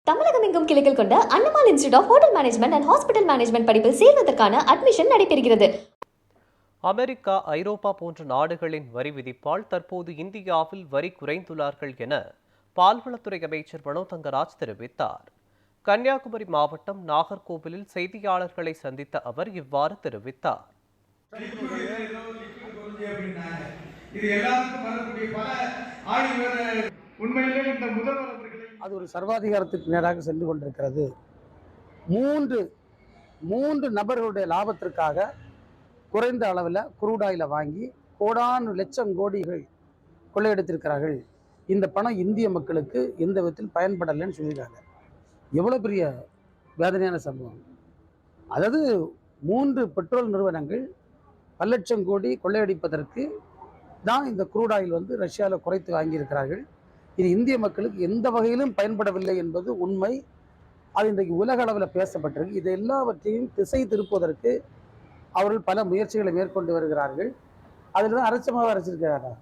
தமிழகம் எங்கும் கிளைகள் கொண்ட Annamal institute of hotel management and hospital management படிப்பில் சேர்வதற்கான அட்மிஷன் நடைபெறுகிறது. அமெரிக்கா, ஐரோப்பா போன்ற நாடுகளின் வரி விதிப்பால் தற்போது இந்தியாவில் வரி குறைந்துள்ளார்கள் என பால்வளத்துறை அமைச்சர் மனோ தங்கராஜ் தெரிவித்தார். கன்னியாகுமரி மாவட்டம் நாகர்கோவிலில் செய்தியாளர்களை சந்தித்த அவர் இவ்வாறு தெரிவித்தார். அது ஒரு சர்வாதிகாரத்துக்கு நேராக சென்று கொண்டிருக்கிறது. மூன்று நபர்களுடைய லாபத்திற்காக குறைந்த அளவில் குரூடாயில வாங்கி கோடானு லட்சம் கோடிகள் கொள்ளையடித்திருக்கிறார்கள். இந்த பணம் இந்திய மக்களுக்கு எந்த விதத்தில் பயன்படலைன்னு சொல்லியிருக்காங்க. எவ்வளோ பெரிய வேதனையான சம்பவம். அதாவது 3 பெட்ரோல் நிறுவனங்கள் பல லட்சம் கோடி கொள்ளையடிப்பதற்கு தான் இந்த குரூட் ஆயில் ரஷ்யாவில் குறைத்து வாங்கியிருக்கிறார்கள். இது இந்திய மக்களுக்கு எந்த வகையிலும் பயன்படவில்லை என்பது உண்மை. அது இன்றைக்கு உலக அளவில் பேசப்பட்டிருக்கு. இது எல்லாவற்றையும் திசை திருப்புவதற்கு அவர்கள் பல முயற்சிகளை மேற்கொண்டு வருகிறார்கள். அதில் தான் அரைச்சமாக அரைச்சிருக்கிறார்கள்.